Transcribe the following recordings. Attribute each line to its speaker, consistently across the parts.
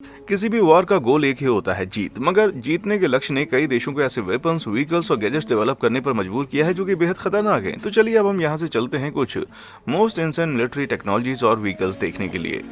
Speaker 1: किसी भी वॉर का गोल एक ही होता है, जीत। मगर जीतने के लक्ष्य ने कई देशों को ऐसे वेपन्स, व्हीकल्स और गैजेट्स डेवलप करने पर मजबूर किया है जो कि बेहद खतरनाक हैं। तो चलिए अब हम यहाँ से चलते हैं कुछ मोस्ट इंसेंट मिलिट्री टेक्नोलॉजीज और व्हीकल्स देखने के लिए।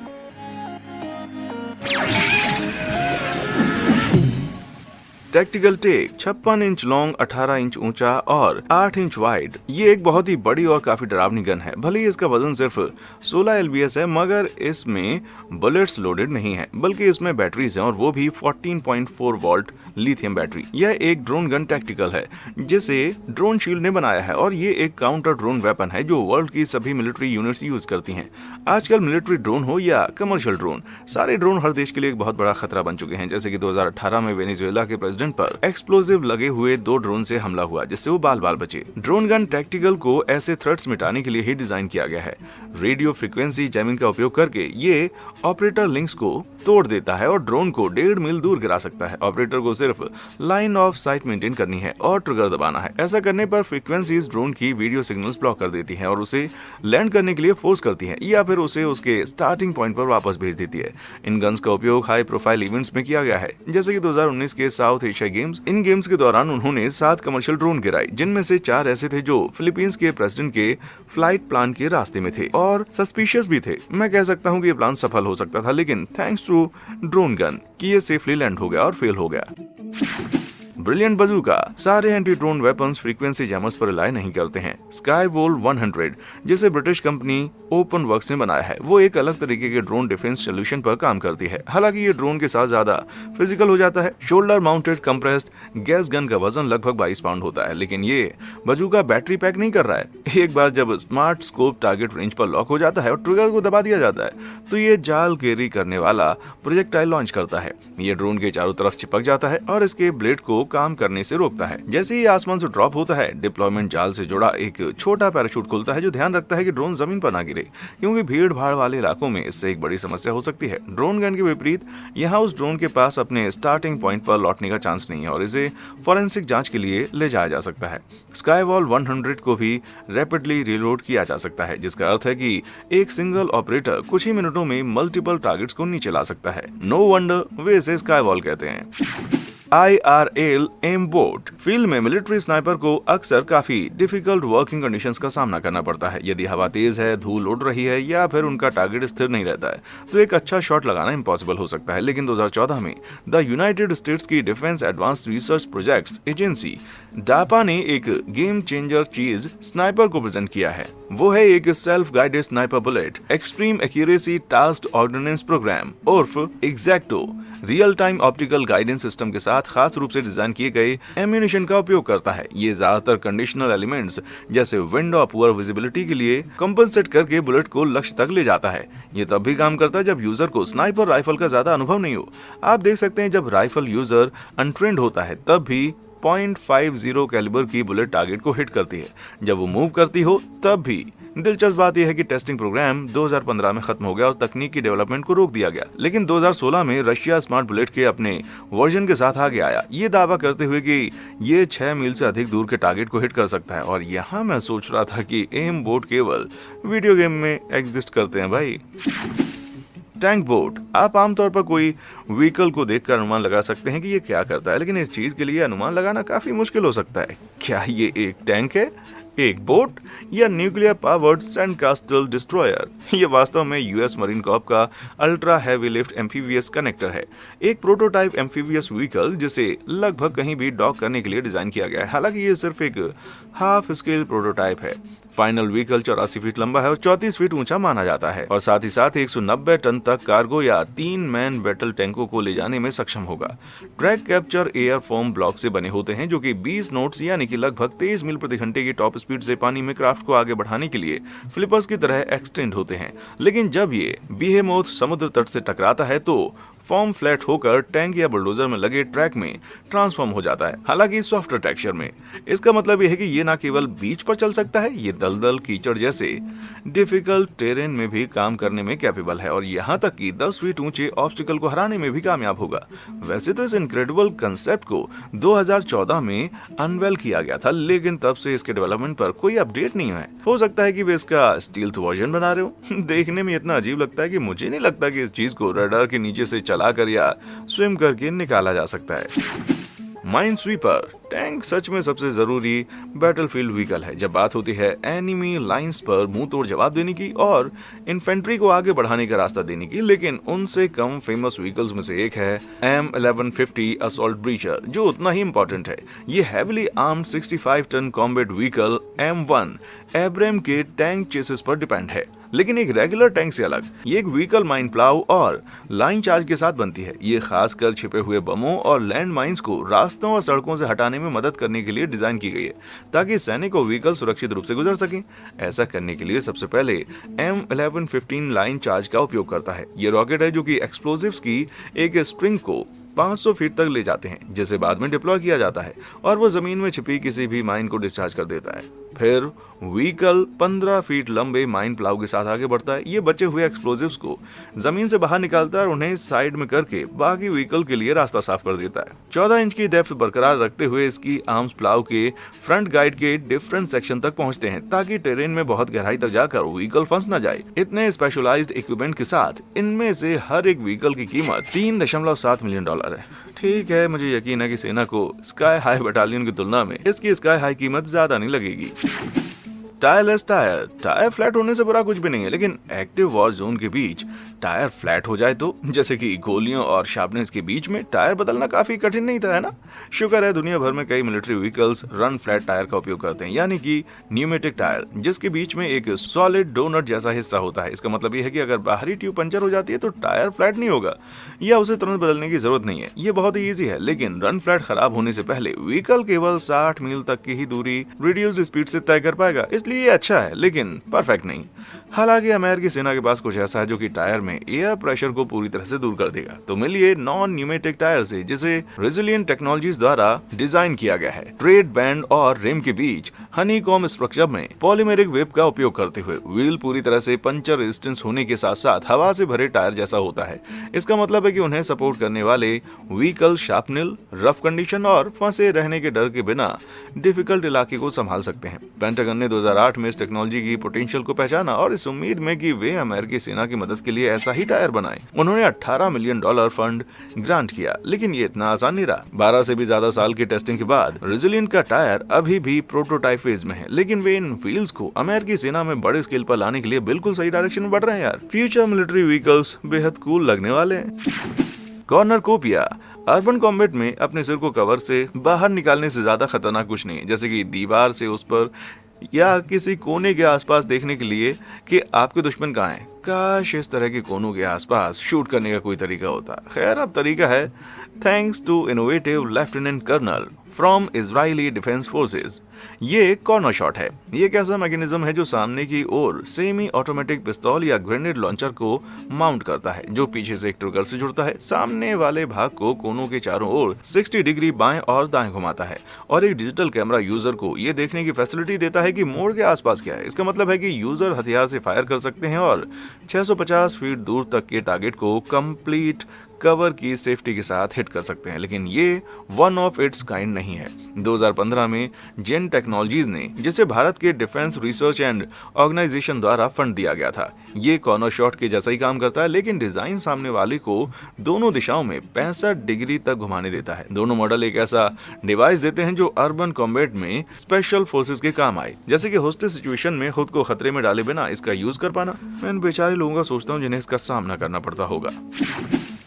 Speaker 1: Tactical tech 56 inch long, 18 inch ऊंचा और 8 इंच वाइड। ये एक बहुत ही बड़ी और काफी डरावनी गन है। भले ही इसका वजन सिर्फ 16 LBS है, मगर इसमें बुलेट्स लोडेड नहीं है, बल्कि इसमें बैटरीज हैं और वो भी 14.4 वोल्ट लिथियम बैटरी। यह एक ड्रोन गन टैक्टिकल है जिसे ड्रोन शील्ड ने बनाया है और ये एक काउंटर ड्रोन वेपन है जो वर्ल्ड की सभी मिलिट्री यूनिट्स यूज करती हैं। आजकल मिलिट्री ड्रोन हो या कमर्शियल ड्रोन, सारे ड्रोन हर देश के लिए एक बहुत बड़ा खतरा बन चुके हैं। जैसे कि 2018 में वेनेजुएला के प्रेसिडेंट पर एक्सप्लोजिव लगे हुए 2 ड्रोन से हमला हुआ जिससे वो बाल बाल बचे। ड्रोन गन टैक्टिकल को ऐसे थ्रेट्स मिटाने के लिए ही डिजाइन किया गया है। रेडियो फ्रीक्वेंसी जैमिंग का उपयोग करके ये ऑपरेटर लिंक्स को तोड़ देता है और ड्रोन को 1.5 मील दूर गिरा सकता है। ऑपरेटर को सिर्फ लाइन ऑफ साइट मेंटेन करनी है और ट्रिगर दबाना है। ऐसा करने पर फ्रीक्वेंसीज ड्रोन की वीडियो सिग्नल्स ब्लॉक कर देती हैं और उसे लैंड करने के लिए फोर्स करती हैं या फिर उसे उसके स्टार्टिंग पॉइंट पर वापस भेज देती है। इन गन्स का उपयोग हाई प्रोफाइल इवेंट्स में किया गया है, जैसे कि 2019 के साउथ एशिया गेम्स। इन गेम्स के दौरान उन्होंने 7 कमर्शियल ड्रोन गिराए, जिनमें से 4 ऐसे थे जो फिलीपींस के प्रेसिडेंट के फ्लाइट प्लान के रास्ते में थे और सस्पिशियस भी थे। मैं कह सकता हूँ कि ये प्लान सफल हो सकता था, लेकिन थैंक्स टू ड्रोन गन कि ये सेफली लैंड हो गया और फेल हो गया। ब्रिलियंट बजूका। सारे anti drone weapons frequency jammers पर रिलाय नहीं करते हैं। स्काईवॉल 100, जिसे ब्रिटिश कंपनी ओपन वर्क्स ने बनाया है, वो एक अलग तरीके के ड्रोन डिफेंस सोल्यूशन पर काम करती है। हालांकि ये ड्रोन के साथ ज्यादा फिजिकल हो जाता है। Shoulder mounted compressed gas gun का वजन लगभग 22 पाउंड होता है, लेकिन ये बजूका बैटरी पैक नहीं कर रहा है। एक बार जब स्मार्ट स्कोप टारगेट रेंज पर लॉक हो जाता है और ट्रिगर को दबा दिया जाता है, तो ये जाल कैरी करने वाला प्रोजेक्टाइल लॉन्च करता है। ये ड्रोन के चारों तरफ चिपक जाता है और इसके ब्लेड को काम करने से रोकता है। जैसे ही आसमान से ड्रॉप होता है, डिप्लॉयमेंट जाल से जुड़ा एक छोटा पैराशूट खुलता है जो ध्यान रखता है कि ड्रोन जमीन पर ना गिरे, क्योंकि भीड़ भाड़ वाले इलाकों में इससे एक बड़ी समस्या हो सकती है। ड्रोन गन के विपरीत यहाँ उस ड्रोन के पास अपने स्टार्टिंग पॉइंट पर लौटने का चांस नहीं है और इसे फॉरेंसिक जांच के लिए ले जाया जा सकता है। स्काईवॉल 100 को भी रैपिडली रिलोड किया जा सकता है, जिसका अर्थ है कि एक सिंगल ऑपरेटर कुछ ही मिनटों में मल्टीपल टारगेट्स को नीचे ला सकता है। नो वंडर वे इसे स्काईवॉल कहते हैं। IRL M boat. फील्ड में मिलिट्री स्नाइपर को अक्सर काफी डिफिकल्ट वर्किंग कंडीशंस का सामना करना पड़ता है। यदि हवा तेज है, धूल उड़ रही है या फिर उनका टारगेट स्थिर नहीं रहता है, तो एक अच्छा शॉट लगाना इम्पॉसिबल हो सकता है। लेकिन 2014 में द यूनाइटेड स्टेट्स की defence advanced research projects agency DARPA ने एक गेम चेंजर चीज स्नाइपर को प्रेजेंट किया है। वो है एक self guided sniper bullet extreme accuracy tasked ordnance program उर्फ EXACTO. Real time optical guidance system के साथ खास रूप से डिजाइन किए गए एम्यूनिशन का उपयोग करता है। ये ज्यादातर कंडीशनल एलिमेंट्स जैसे विंड और पुअर विजिबिलिटी के लिए कंपनसेट करके बुलेट को लक्ष्य तक ले जाता है। ये तब भी काम करता है जब यूजर को स्नाइपर राइफल का ज्यादा अनुभव नहीं हो। आप देख सकते हैं जब राइफल यूजर अनट्रेंड होता है तब भी 0.50 कैलिबर की बुलेट टारगेट को हिट करती है। जब वो मूव करती हो तब भी। दिलचस्प बात यह है कि टेस्टिंग प्रोग्राम 2015 में खत्म हो गया और तकनीक की डेवलपमेंट को रोक दिया गया, लेकिन 2016 में रशिया स्मार्ट बुलेट के अपने वर्जन के साथ आगे आया, ये दावा करते हुए कि ये 6 मील से अधिक दूर के टारगेट को हिट कर सकता है। और यहाँ मैं सोच रहा था कि एम बोट केवल वीडियो गेम में एग्जिस्ट करते हैं भाई। Tank boat. आप आमतौर पर कोई व्हीकल को देखकर अनुमान लगा सकते हैं कि ये क्या करता है, लेकिन इस चीज के लिए अनुमान लगाना काफी मुश्किल हो सकता है। क्या ये एक टैंक है, एक बोट या न्यूक्लियर पावर्ड सैंडकास्टल डिस्ट्रॉयर? ये वास्तव में यूएस मरीन कॉर्प का ultra heavy lift amphibious connector है, एक प्रोटोटाइप एम्फीबियस व्हीकल जिसे लगभग कहीं भी डॉक करने के लिए डिजाइन किया गया है। हालांकि ये सिर्फ एक हाफ स्केल प्रोटोटाइप है। फाइनल व्हीकल 84 फीट लंबा है और 34 फीट ऊंचा माना जाता है और साथ ही साथ 190 टन तक कार्गो या 3 मैन बैटल टैंकों को ले जाने में सक्षम होगा। Track capture air foam block से बने होते हैं जो कि 20 नोट्स यानी कि लगभग 23 मील प्रति घंटे की टॉप स्पीड से पानी में क्राफ्ट को आगे बढ़ाने के लिए फ्लिपर्स की तरह एक्सटेंड होते हैं। लेकिन जब ये बीहेमोथ समुद्र तट से टकराता है तो फॉर्म फ्लैट होकर टैंक या बुलडोजर में लगे ट्रैक में ट्रांसफॉर्म हो जाता है, हालांकि सॉफ्टवेयर टेक्सचर में। इसका मतलब यह है कि ये न केवल बीच पर चल सकता है, ये दलदल, कीचड़ जैसे डिफिकल्ट टेरेन में भी काम करने में कैपेबल है और यहाँ तक कि 10 फीट ऊंचे ऑब्स्टिकल को हराने में भी कामयाब होगा। वैसे तो इस इनक्रेडिबल कंसेप्ट को 2014 में अनवेल किया गया था, लेकिन तब से इसके डेवलपमेंट पर कोई अपडेट नहीं है। हो सकता है कि वे इसका स्टील्थ वर्जन बना रहे हो। देखने में इतना अजीब लगता है कि मुझे नहीं लगता कि इस चीज को रडार के नीचे से चलाकर या स्विम करके निकाला जा सकता है। माइन स्वीपर टैंक सच में सबसे जरूरी बैटलफील्ड व्हीकल है जब बात होती है एनिमी लाइंस पर मुंह तोड़ जवाब देने की और इन्फेंट्री को आगे बढ़ाने का रास्ता देने की। लेकिन उनसे कम फेमस व्हीकल्स में से एक है M1150 असॉल्ट ब्रीचर, जो उतना ही इंपॉर्टेंट है। ये heavily armed 65 ton combat vehicle M1 Abrams के टैंक चेसिस पर डिपेंड है, लेकिन एक रेगुलर टैंक से अलग। ये एक व्हीकल माइन प्लाउ और लाइन चार्ज के साथ बनती है। ये खासकर छिपे हुए बमों और लैंड माइंस को रास्तों और सड़कों से हटाने में मदद करने के लिए डिजाइन की गई है, ताकि सैनिक और व्हीकल सुरक्षित रूप से गुजर सकें। ऐसा करने के लिए सबसे पहले M1115 लाइन चार्ज का उपयोग करता है। ये रॉकेट है जो कि एक्सप्लोजिव्स की एक स्ट्रिंग को 500 फीट तक ले जाते हैं, जिसे बाद में डिप्लॉय किया जाता है और वो जमीन में छिपी किसी भी माइन को डिस्चार्ज कर देता है। फिर व्हीकल 15 फीट लंबे माइन प्लाउ के साथ आगे बढ़ता है। ये बचे हुए एक्सप्लोजिव्स को जमीन से बाहर निकालता है और उन्हें साइड में करके बाकी व्हीकल के लिए रास्ता साफ कर देता है। 14 इंच की डेप्थ बरकरार रखते हुए इसकी आर्म्स प्लाउ के फ्रंट गाइड के डिफरेंट सेक्शन तक पहुंचते हैं, ताकि टेरेन में बहुत गहराई तक जाकर व्हीकल फंस न जाए। इतने स्पेशलाइज्ड इक्विपमेंट के साथ इनमें से हर एक व्हीकल की कीमत $3.7 मिलियन है। ठीक है, मुझे यकीन है कि सेना को स्काई हाई बटालियन की तुलना में इसकी स्काई हाई कीमत ज्यादा नहीं लगेगी। टायरलेस टायर फ्लैट होने से बुरा कुछ भी नहीं है, लेकिन एक्टिव वॉर जोन के बीच टायर फ्लैट हो जाए तो, जैसे कि गोलियों और शार्पनेस के बीच में टायर बदलना काफी कठिन नहीं था, है ना। शुक्र है दुनिया भर में कई military vehicles run flat tyre का उपयोग करते हैं, यानी कि न्यूमेटिक टायर, जिसके बीच में एक सॉलिड डोनट जैसा हिस्सा होता है। इसका मतलब ये है कि अगर बाहरी ट्यूब पंचर हो जाती है तो टायर फ्लैट नहीं होगा या उसे तुरंत बदलने की जरूरत नहीं है। ये बहुत ही ईजी है, लेकिन रन फ्लैट खराब होने से पहले व्हीकल केवल 60 मील तक की ही दूरी रिड्यूस्ड स्पीड से तय कर पाएगा। इसलिए ये अच्छा है, लेकिन परफेक्ट नहीं। हालांकि अमेरिकी सेना के पास कुछ ऐसा है जो कि टायर में एयर प्रेशर को पूरी तरह से दूर कर देगा। तो मिलिए नॉन न्यूमेटिक टायर से, जिसे रेजिलिएंट टेक्नोलॉजीज द्वारा डिजाइन किया गया है। ट्रेड बैंड और रिम के बीच हनीकॉम स्ट्रक्चर में पॉलीमेरिक वेब का उपयोग करते हुए व्हील पूरी तरह से पंचर रेजिस्टेंस होने के साथ साथ हवा से भरे टायर जैसा होता है। इसका मतलब है कि उन्हें सपोर्ट करने वाले व्हीकल शार्पनिल, रफ कंडीशन और फंसे रहने के डर के बिना डिफिकल्ट इलाके को संभाल सकते हैं। पेंटागन ने 2008 में इस टेक्नोलॉजी की पोटेंशियल को पहचाना और इस उम्मीद में कि वे अमेरिकी सेना की मदद के लिए ऐसा ही टायर बनाए। उन्होंने $18 मिलियन फंड ग्रांट किया, लेकिन ये इतना आसान नहीं रहा। 12 से भी ज्यादा साल की टेस्टिंग के बाद रेजिलिएंट का टायर अभी भी प्रोटोटाइप फेज में है, लेकिन वे इन व्हील्स को अमेरिकी सेना में बड़े स्केल पर लाने के लिए बिल्कुल सही डायरेक्शन में बढ़ रहे हैं यार। फ्यूचर मिलिट्री व्हीकल्स बेहद कूल लगने वाले हैं। कॉर्नरकोपिया अर्बन कॉम्बैट में अपने सिर को कवर से बाहर निकालने से ज्यादा खतरनाक कुछ नहीं है, जैसे कि दीवार से उस पर या किसी कोने के आसपास देखने के लिए कि आपके दुश्मन कहाँ हैं। काश इस तरह के कोनों के आसपास शूट करने का कोई तरीका होता। खैर, अब तरीका है, thanks to innovative lieutenant colonel from Israeli defence forces. ये कॉर्नर शॉट है। ये एक ऐसा मैकेनिज्म है जो सामने की ओर सेमी ऑटोमेटिक पिस्तौल या ग्रेनेड लॉन्चर को माउंट करता है, जो पीछे से एक ट्रिगर से जुड़ता है। सामने वाले भाग को कोनों के चारों ओर 60 डिग्री बाएं और दाएं घुमाता है और एक डिजिटल कैमरा यूजर को ये देखने की फैसिलिटी देता है कि मोड़ के आसपास क्या है। इसका मतलब है कि यूजर हथियार से फायर कर सकते हैं और 650 फीट दूर तक के टारगेट को कंप्लीट कवर की सेफ्टी के साथ हिट कर सकते हैं। लेकिन ये वन ऑफ इट्स काइंड नहीं है। 2015 में जेन टेक्नोलॉजीज ने, जिसे भारत के डिफेंस रिसर्च एंड ऑर्गेनाइजेशन द्वारा फंड दिया गया था, ये कॉर्नर शॉट के जैसा ही काम करता है, लेकिन डिजाइन सामने वाले को दोनों दिशाओं में 65 डिग्री तक घुमाने देता है। दोनों मॉडल एक ऐसा डिवाइस देते हैं जो अर्बन कॉम्बैट में स्पेशल फोर्सेस के काम आए, जैसे कि होस्टेज सिचुएशन में खुद को खतरे में डाले बिना इसका यूज कर पाना। मैं इन बेचारे लोगों का सोचता हूँ जिन्हें इसका सामना करना पड़ता होगा।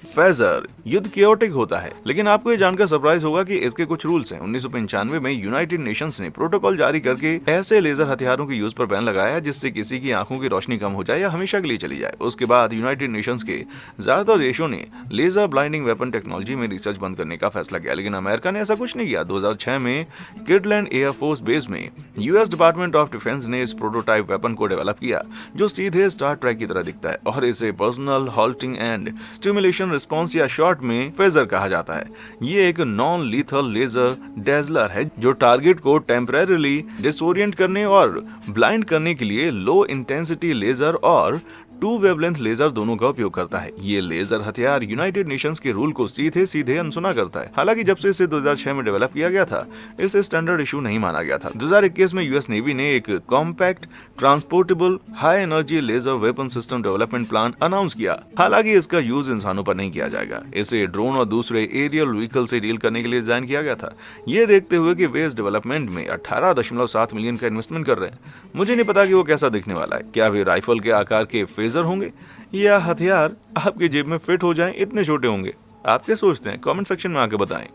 Speaker 1: फेजर युद्ध केओटिक होता है, लेकिन आपको ये जानकर सरप्राइज होगा कि इसके कुछ रूल्स हैं। 1995 में यूनाइटेड नेशंस ने प्रोटोकॉल जारी करके ऐसे लेजर हथियारों के यूज पर बैन लगाया जिससे किसी की आंखों की रोशनी कम हो जाए या हमेशा के लिए चली जाए। उसके बाद यूनाइटेड नेशंस के ज्यादातर देशों ने लेजर ब्लाइंडिंग वेपन टेक्नोलॉजी में रिसर्च बंद करने का फैसला किया, लेकिन अमेरिका ने ऐसा कुछ नहीं किया। 2006 में किडलैंड एयरफोर्स बेस में यूएस डिपार्टमेंट ऑफ डिफेंस ने इस प्रोटोटाइप वेपन को डेवलप किया, जो सीधे स्टार ट्रैक की तरह दिखता है और इसे personal halting and stimulation response या शॉर्ट में फेजर कहा जाता है। ये एक नॉन लीथल लेजर डेजलर है जो टारगेट को टेम्परेरीली डिसोरिएंट करने और ब्लाइंड करने के लिए लो इंटेंसिटी लेजर और टू वेवलेंथ लेजर दोनों का उपयोग करता है। ये लेजर हथियार यूनाइटेड नेशंस के रूल को सीधे सीधे अनसुना करता है। हालांकि जब से इसे 2006 में डेवलप किया गया था, इसे स्टैंडर्ड इशू नहीं माना गया था। 2021 में यूएस नेवी ने एक compact transportable high energy laser weapon system development plan announce किया। हालांकि इसका यूज इंसानों पर नहीं किया जाएगा। इसे ड्रोन और दूसरे एरियल व्हीकल से डील करने के लिए डिजाइन किया गया था। ये देखते हुए कि वे इस डेवलपमेंट में 18.7 मिलियन का इन्वेस्टमेंट कर रहे हैं, मुझे नहीं पता कि वो कैसा दिखने वाला है। क्या वे राइफल के आकार के फेजर होंगे या हथियार आपके जेब में फिट हो जाएं इतने छोटे होंगे? आप क्या सोचते हैं? कमेंट सेक्शन में आके बताएं।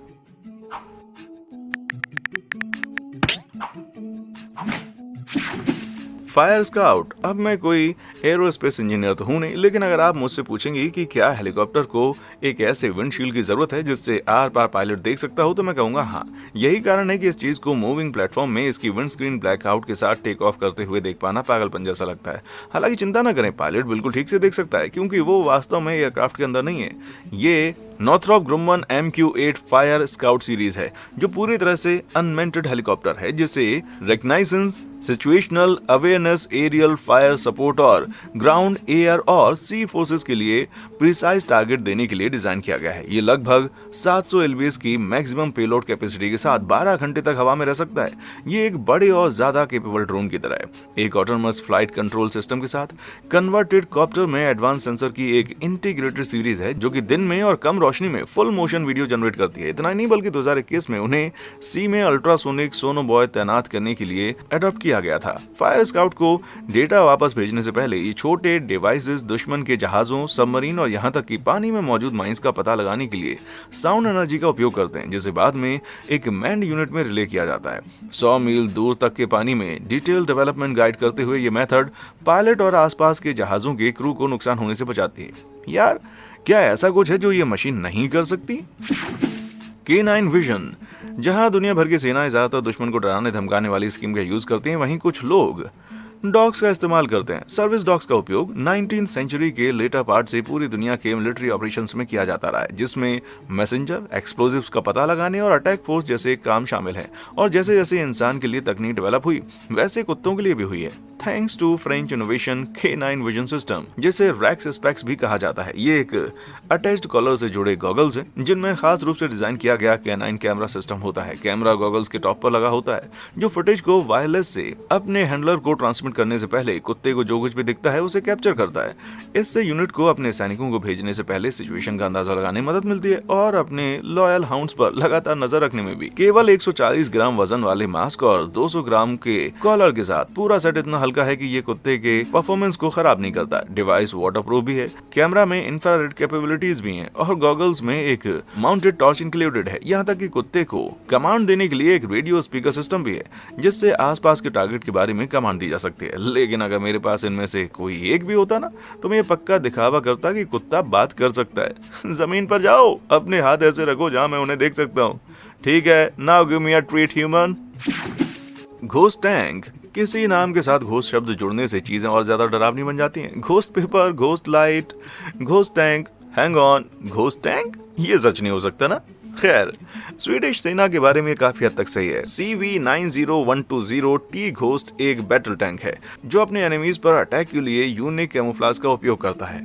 Speaker 1: Fire scout. अब मैं कोई एरोस्पेस इंजीनियर तो हूं नहीं, लेकिन अगर आप मुझसे पूछेंगी कि क्या हेलीकॉप्टर को एक ऐसे विंडशील्ड की जरूरत है जिससे आर पार पायलट देख सकता हो, तो मैं कहूंगा हाँ। यही कारण है कि इस चीज को मूविंग प्लेटफॉर्म में इसकी विंडस्क्रीन ब्लैकआउट के साथ टेक ऑफ करते हुए देख पाना पागलपन जैसा लगता है। हालांकि चिंता न करें, पायलट बिल्कुल ठीक से देख सकता है, क्योंकि वो वास्तव में एयरक्राफ्ट के अंदर नहीं है। ये Northrop Grumman MQ-8 Fire Scout series है, जो पूरी तरह से अनमेंटेड हेलीकॉप्टर है, जिसे reconnaissance, situational awareness, aerial fire support और ग्राउंड, एयर और सी फोर्सेस के लिए प्रिसाइज टारगेट देने के लिए डिजाइन किया गया है। ये लगभग 700 LBS की मैक्सिमम पेलोड कैपेसिटी के साथ 12 घंटे तक हवा में रह सकता है। ये एक बड़े और ज्यादा केपेबल ड्रोन की तरह है। एक ऑटोनमस फ्लाइट कंट्रोल सिस्टम के साथ कन्वर्टेड कॉप्टर में एडवांस सेंसर की एक इंटीग्रेटेड सीरीज है, जो कि दिन में और कम रोशनी में फुल मोशन वीडियो जनरेट करती है। इतना ही नहीं, बल्कि 2021 में उन्हें सी में अल्ट्रासोनिक सोनोबॉय तैनात करने के लिए अडॉप्ट किया गया था। फायर स्काउट को डेटा वापस भेजने से पहले ये छोटे डिवाइसेस दुश्मन के जहाजों, सबमरीन और यहां तक कि पानी में मौजूद माइंस का पता लगाने के लिए साउंड एनर्जी का उपयोग करते हैं, जिसे बाद में एक मैन्ड यूनिट में रिले किया जाता है। 100 मील दूर तक के पानी में डिटेल डेवलपमेंट गाइड करते हुए ये मेथड पायलट और आसपास के जहाजों के क्रू को नुकसान होने से बचाती है। यार, क्या ऐसा कुछ है जो ये मशीन नहीं कर सकती? K9 vision. जहां दुनिया भर की सेनाएं ज्यादातर दुश्मन को डराने धमकाने वाली स्कीम का यूज करती हैं, वहीं कुछ लोग डॉग्स का इस्तेमाल करते हैं। सर्विस डॉग्स का उपयोग 19th सेंचुरी के लेटर पार्ट से पूरी दुनिया के मिलिट्री ऑपरेशंस में किया जाता रहा है, जिसमें मैसेंजर, एक्सप्लोजिव्स का पता लगाने और अटैक फोर्स जैसे काम शामिल हैं। और जैसे जैसे इंसान के लिए तकनीक डेवलप हुई, वैसे कुत्तों के लिए भी हुई है। Thanks to French innovation K9 vision system, जिसे रैक्स स्पेक्स भी कहा जाता है। ये एक अटैच्ड कॉलर से जुड़े गॉगल्स हैं, जिनमें खास रूप से डिजाइन किया गया K9 कैमरा सिस्टम होता है। कैमरा गॉगल्स के टॉप पर लगा होता है, जो फुटेज को वायरलेस से अपने हैंडलर को ट्रांसमिट करने से पहले कुत्ते को जो कुछ भी दिखता है उसे कैप्चर करता है। इससे यूनिट को अपने सैनिकों को भेजने से पहले सिचुएशन का अंदाजा लगाने में मदद मिलती है और अपने लॉयल हाउंड्स पर लगातार नजर रखने में भी। केवल 140 ग्राम वजन वाले मास्क और 200 ग्राम के कॉलर के साथ पूरा सेट इतना हल्का है कि ये कुत्ते के परफॉर्मेंस को खराब नहीं करता। डिवाइस वाटरप्रूफ भी है, कैमरा में इंफ्रारेड कैपेबिलिटीज भी हैं और गॉगल्स में एक माउंटेड टॉर्च इंक्लूडेड है। यहाँ तक कि कुत्ते को कमांड देने के लिए एक रेडियो स्पीकर सिस्टम भी है, जिससे आसपास के टारगेट के बारे में कमांड दी जा सकती है। लेकिन अगर मेरे पास इनमें से कोई एक भी होता ना, तो मैं ये पक्का दिखावा करता कि कुत्ता बात कर सकता है। जमीन पर जाओ, अपने हाथ ऐसे रखो जहां मैं उन्हें देख सकता हूँ। ठीक है, now give me a treat human. Ghost tank. किसी नाम के साथ घोस्ट शब्द जुड़ने से चीजें और ज्यादा डरावनी बन जाती हैं। Ghost paper, ghost light, ghost tank, hang on, ghost tank, ये सच नहीं हो सकता ना। खैर, स्वीडिश सेना के बारे में काफी हद तक सही है। CV90120 टी घोस्ट एक बैटल टैंक है, जो अपने एनिमीज पर अटैक के लिए यूनिक कैमोफ्लेज का उपयोग करता है।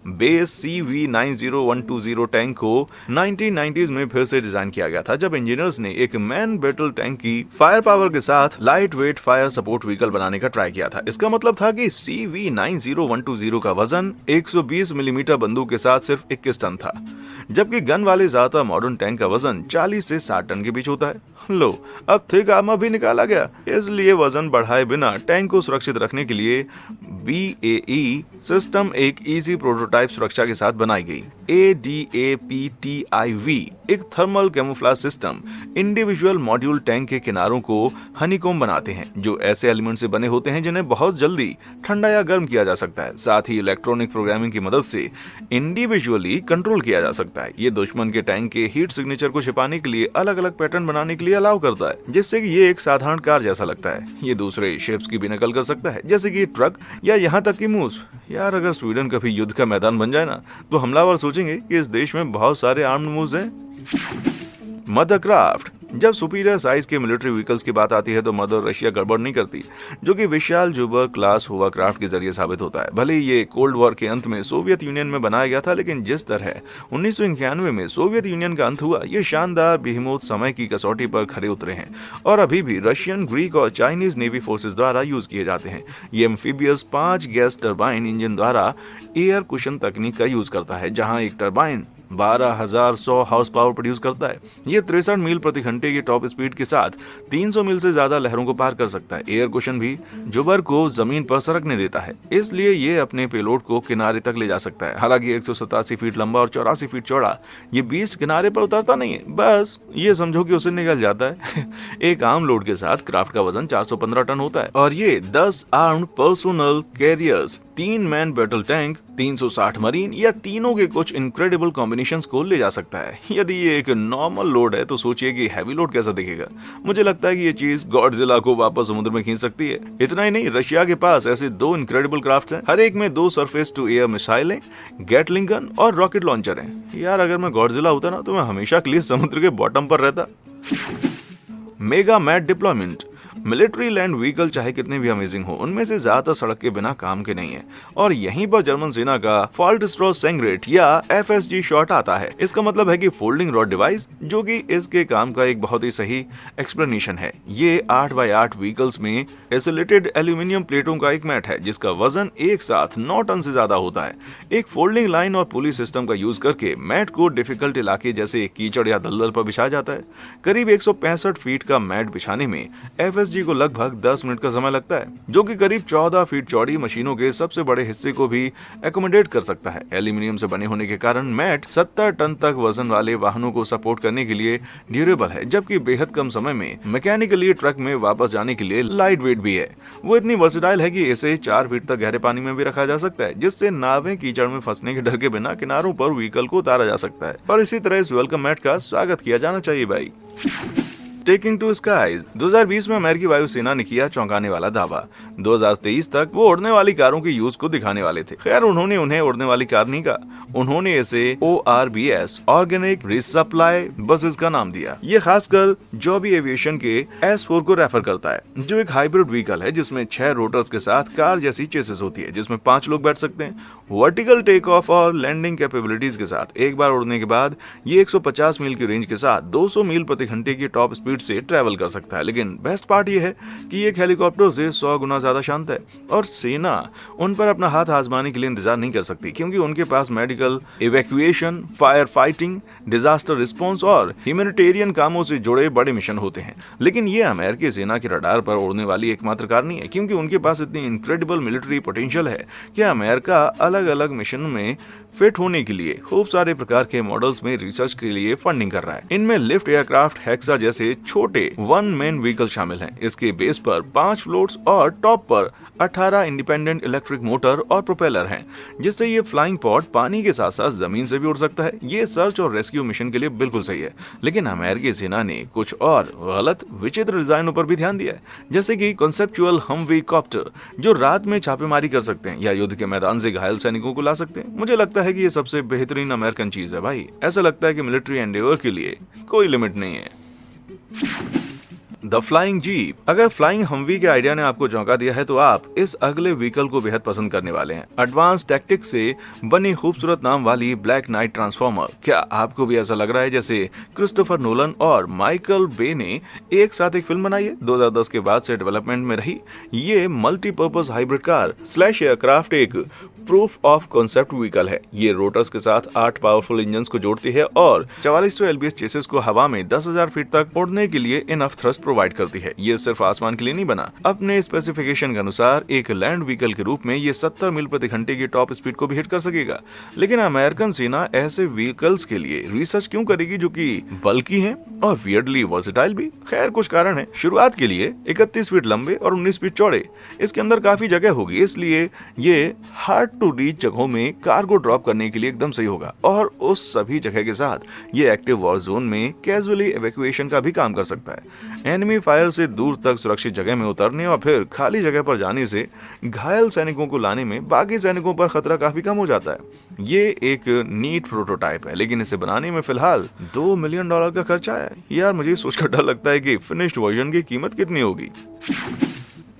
Speaker 1: बेस CV90120 टैंक को 1990s में फिर से डिजाइन किया गया था, जब इंजीनियर्स ने एक मैन बैटल टैंक की फायर पावर के साथ light weight fire support vehicle बनाने का ट्राई किया था। इसका मतलब था कि CV90120 का वजन 120 मिलीमीटर बंदूक के साथ सिर्फ 21 टन था, जबकि गन वाले ज्यादातर मॉडर्न टैंक का वजन 40 से 60 टन के बीच होता है। लो, अब थिक आर्मर भी निकाला गया, इसलिए वजन बढ़ाए बिना टैंक को सुरक्षित रखने के लिए BAE सिस्टम एक इजी प्रोटोटाइप सुरक्षा के साथ बनाई गई। ADAPTIV एक thermal camouflage system individual module tank के किनारों को हनीकॉम्ब बनाते हैं, जो ऐसे एलिमेंट से बने होते हैं जिन्हें बहुत जल्दी ठंडा या गर्म किया जा सकता है। साथ ही इलेक्ट्रॉनिक प्रोग्रामिंग की मदद से इंडिविजुअली कंट्रोल किया जा सकता है। ये दुश्मन के टैंक के हीट सिग्नेचर को छिपाने के लिए अलग अलग पैटर्न बनाने के लिए अलाउ करता है, जिससे कि ये एक साधारण कार जैसा लगता है। ये दूसरे शेप्स की भी नकल कर सकता है, जैसे कि ट्रक या यहाँ तक कि मूस। यार, अगर स्वीडन कभी युद्ध का मैदान बन जाए ना, तो हमलावर सोचेंगे कि इस देश में बहुत सारे आर्म्ड मूस हैं। मदरक्राफ्ट। जब सुपीरियर साइज के मिलिट्री व्हीकल्स की बात आती है तो मदर रशिया गड़बड़ नहीं करती, जो कि विशाल जुबर क्लास होवरक्राफ्ट के जरिए साबित होता है। भले ही ये कोल्ड वॉर के अंत में सोवियत यूनियन में बनाया गया था, लेकिन जिस तरह 1991 में सोवियत यूनियन का अंत हुआ, ये शानदार बेहिमोत समय की कसौटी पर खरे उतरे हैं और अभी भी रशियन, ग्रीक और चाइनीज नेवी फोर्सेस द्वारा यूज किए जाते हैं। ये एम्फीबियस 5 गैस टरबाइन इंजन द्वारा एयर कुशन तकनीक का यूज करता है, जहां एक टरबाइन 12,100 हाउस पावर प्रोड्यूस करता है। ये 63 मील प्रति घंटे की टॉप स्पीड के साथ 300 मील से ज्यादा लहरों को पार कर सकता है। एयर कुशन भी जुबर को जमीन पर सरकने देता है, इसलिए ये अपने पेलोड को किनारे तक ले जा सकता है। हालांकि 187 फीट लंबा और 84 फीट चौड़ा ये बीस्ट किनारे पर उतरता नहीं है, बस ये समझो कि उसे निकल जाता है। एक आम लोड के साथ क्राफ्ट का वजन 415 टन होता है और ये 10 armed personal carriers, 3 man battle tank, 360 marine या तीनों के कुछ इनक्रेडिबल कॉम्बिनेशंस को ले जा सकता है। यदि ये एक नॉर्मल लोड है तो सोचिए कि हैवी लोड कैसा दिखेगा। मुझे लगता है कि ये चीज गॉडजिला को वापस समुद्र में खींच सकती है। इतना ही नहीं, रशिया के पास ऐसे 2 इनक्रेडिबल क्राफ्ट हैं, हर एक में 2 सरफेस टू एयर मिसाइलें, गैटलिंग गन और रॉकेट लॉन्चर हैं। यार अगर मैं गॉडजिला होता ना तो मैं हमेशा के लिए समुद्र के बॉटम पर रहता। Mega mat deployment. Military land vehicle चाहे कितने भी अमेजिंग हो, उनमें से ज्यादातर सड़क के बिना काम के नहीं है और यहीं पर जर्मन सेना का फाल्टस्ट्रॉस सेंग्रेट या FSG शॉट आता है। इसका मतलब है कि फोल्डिंग रॉड डिवाइस, जो कि इसके काम का एक बहुत ही सही एक्सप्लेनेशन है। ये 8x8 व्हीकल्स में एसोलेटेड एल्यूमिनियम प्लेटों का एक मैट है जिसका वजन एक साथ 9 टन से ज्यादा होता है। एक फोल्डिंग लाइन और पुली सिस्टम का यूज करके मैट को डिफिकल्ट इलाके जैसे कीचड़ या दलदल पर बिछाया जाता है। करीब 165 फीट का मैट बिछाने में FSG को लगभग 10 मिनट का समय लगता है, जो कि करीब 14 फीट चौड़ी मशीनों के सबसे बड़े हिस्से को भी एकोमोडेट कर सकता है। एल्यूमिनियम से बने होने के कारण मैट 70 टन तक वजन वाले वाहनों को सपोर्ट करने के लिए ड्यूरेबल है, जबकि बेहद कम समय में मैकेनिकली ट्रक में वापस जाने के लिए लाइट वेट भी है। वो इतनी वर्सेटाइल है कि इसे 4 फीट तक गहरे पानी में भी रखा जा सकता है, जिससे नावें कीचड़ में फंसने के डर के बिना किनारों पर व्हीकल को उतारा जा सकता है। और इसी तरह इस वेलकम मैट का स्वागत किया जाना चाहिए भाई। Taking to skies. 2020 में अमेरिकी वायुसेना ने किया चौंकाने वाला दावा। 2023 तक वो उड़ने वाली कारों के यूज को दिखाने वाले थे। खैर उन्होंने उन्हें उड़ने वाली कार नहीं कहा, उन्होंने इसे ORBS ऑर्गेनिक रिसप्लाई बसेस का नाम दिया। ये खासकर जॉबी एविएशन के S4 को रेफर करता है, जो एक हाइब्रिड व्हीकल है जिसमें 6 रोटर्स के साथ कार जैसी चेसिस होती है, जिसमें 5 लोग बैठ सकते हैं। वर्टिकल टेक ऑफ और लैंडिंग कैपेबिलिटीज के साथ एक बार उड़ने के बाद ये 150 मील की रेंज के साथ 200 मील प्रति घंटे की टॉप स्पीड से ट्रैवल कर सकता है। लेकिन बेस्ट पार्ट ये है कि ये हेलीकॉप्टर से 100 गुना ज्यादा शांत है और सेना उन पर अपना हाथ आजमाने के लिए इंतजार नहीं कर सकती, क्योंकि उनके पास medical, evacuation, fire fighting, disaster response और ह्यूमैनिटेरियन कामों से जुड़े बड़े मिशन होते हैं। लेकिन ये अमेरिकी सेना के रडार पर उड़ने वाली एकमात्र कार नहीं है, क्योंकि उनके पास इतनी इनक्रेडिबल मिलिट्री पोटेंशियल है कि अमेरिका अलग अलग मिशन में फिट होने के लिए खूब सारे प्रकार के मॉडल्स में रिसर्च के लिए फंडिंग कर रहा है। इनमें लिफ्ट एयरक्राफ्ट, हेक्सा जैसे छोटे 1 मैन व्हीकल शामिल हैं। इसके बेस पर 5 फ्लोट्स और टॉप पर 18 इंडिपेंडेंट इलेक्ट्रिक मोटर और प्रोपेलर हैं, जिससे ये फ्लाइंग पॉड पानी के साथ साथ जमीन से भी उड़ सकता है। ये सर्च और रेस्क्यू मिशन के लिए बिल्कुल सही है। लेकिन अमेरिकी सेना ने कुछ और गलत विचित्र डिजाइनों पर भी ध्यान दिया है, जैसे कि कॉन्सेप्चुअल हमवी कॉप्टर, जो रात में छापेमारी कर सकते हैं या युद्ध के मैदान से घायल सैनिकों को ला सकते हैं। मुझे लगता है कि ये सबसे बेहतरीन अमेरिकन चीज है भाई। ऐसा लगता है कि मिलिट्री एंडेवर के लिए कोई लिमिट नहीं है। The flying jeep. अगर फ्लाइंग हमवी के आइडिया ने आपको चौंका दिया है तो आप इस अगले व्हीकल को बेहद पसंद करने वाले हैं। एडवांस टैक्टिक्स से बनी खूबसूरत नाम वाली ब्लैक नाइट ट्रांसफॉर्मर। क्या आपको भी ऐसा लग रहा है जैसे क्रिस्टोफर नोलन और माइकल बे ने एक साथ एक फिल्म बनाई है? 2010 के बाद से डेवलपमेंट में रही ये multipurpose hybrid car slash aircraft एक प्रूफ ऑफ कॉन्सेप्ट व्हीकल है। ये रोटर्स के साथ 8 पावरफुल इंजन को जोड़ती है और 4400 LBS चेसिस को हवा में 10,000 फीट तक उड़ने के लिए इनफ थ्रस्ट प्रोवाइड करती है। ये सिर्फ आसमान के लिए नहीं बना, अपने स्पेसिफिकेशन के अनुसार एक लैंड व्हीकल के रूप में ये 70 मील प्रति घंटे की टॉप स्पीड को भी हिट कर सकेगा। लेकिन अमेरिकन सेना ऐसे व्हीकल्स के लिए रिसर्च क्यों करेगी जो कि बल्कि हैं और वियर्डली वर्सेटाइल भी? खैर कुछ कारण है। शुरुआत के लिए 31 फीट लंबे और 19 फीट चौड़े, इसके अंदर काफी जगह होगी, इसलिए ये हार्ड टू रीच जगहों में कार्गो ड्रॉप करने के लिए एकदम सही होगा। और उस सभी जगह के साथ ये एक्टिव वॉर जोन में कैजुअली इवैक्यूएशन का भी काम कर सकता है। एनिमी एनिमी फायर से दूर तक सुरक्षित जगह में उतरने और फिर खाली जगह पर जाने से घायल सैनिकों को लाने में बाकी सैनिकों पर खतरा काफी कम हो जाता है। ये एक नीट प्रोटोटाइप है, लेकिन इसे बनाने में फिलहाल $2 मिलियन का खर्चा आया है। यार मुझे सोचकर डर लगता है कि फिनिश्ड वर्जन की कीमत कितनी होगी।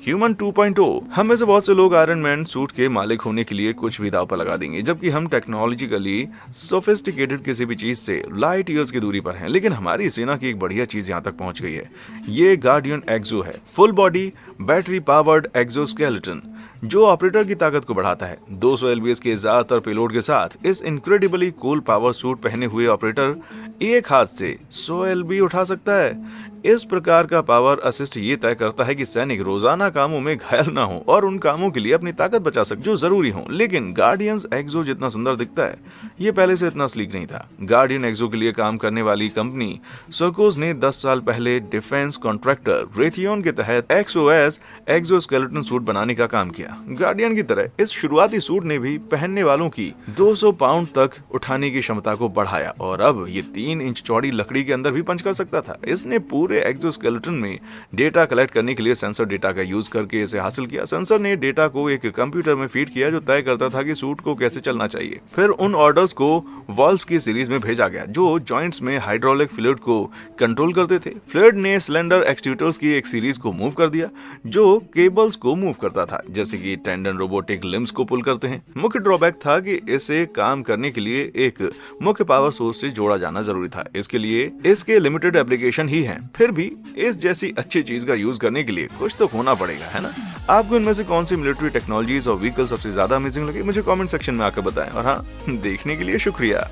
Speaker 1: ह्यूमन 2.0। हम में से बहुत से लोग आयरन मैन सूट के मालिक होने के लिए कुछ भी दांव पर लगा देंगे, जबकि हम टेक्नोलॉजिकली सोफिस्टिकेटेड किसी भी चीज से लाइट ईयर्स की दूरी पर हैं। लेकिन हमारी सेना की एक बढ़िया चीज यहाँ तक पहुंच गई है। ये गार्डियन एक्सो है, full body battery powered exoskeleton जो ऑपरेटर की ताकत को बढ़ाता है। 200 LBS के ज्यादातर पेलोड के साथ इस इनक्रेडिबली कूल पावर सूट पहने हुए ऑपरेटर एक हाथ से 100 LB उठा सकता है। इस प्रकार का पावर असिस्ट ये तय करता है कि सैनिक रोजाना कामों में घायल ना हो और उन कामों के लिए अपनी ताकत बचा सके जो जरूरी हो। लेकिन गार्डियंस एक्सो जितना सुंदर दिखता है, ये पहले से इतना स्लीक नहीं था। गार्डियन एक्सो के लिए काम करने वाली कंपनी सर्कोस ने 10 साल पहले डिफेंस कॉन्ट्रैक्टर रेथियोन के तहत XOS एक्सोस्केलेटन सूट बनाने का काम किया। गार्डियन की तरह इस शुरुआती सूट ने भी पहनने वालों की 200 पाउंड तक उठाने की क्षमता को बढ़ाया और अब ये 3 इंच चौड़ी लकड़ी के अंदर भी पंच कर सकता था। इसने पूरे एक्सोस्केलेटन में डेटा कलेक्ट करने के लिए सेंसर डेटा का यूज करके इसे हासिल किया। सेंसर ने डेटा को एक कंप्यूटर में फीड किया जो तय करता था कि सूट को कैसे चलना चाहिए। फिर उन ऑर्डर्स को वॉल्व्स की सीरीज में भेजा गया जो जॉइंट्स में हाइड्रोलिक फ्लूइड को कंट्रोल करते थे। फ्लूइड ने सिलेंडर एक्चुएटर्स की एक सीरीज को मूव कर दिया जो केबल्स को मूव करता था, जैसे कि टेंडन रोबोटिक लिम्स को पुल करते हैं। मुख्य ड्रॉबैक था कि इसे काम करने के लिए एक मुख्य पावर सोर्स से जोड़ा जाना जरूरी था। इसके लिए इसके लिमिटेड एप्लीकेशन ही हैं। फिर भी इस जैसी अच्छी चीज का यूज करने के लिए कुछ तो होना पड़ेगा, है ना? आपको इनमें से कौन सी मिलिट्री टेक्नोलॉजीज और व्हीकल सबसे ज्यादा अमेजिंग लगी, मुझे कमेंट सेक्शन में आकर बताएं। और हाँ, देखने के लिए शुक्रिया।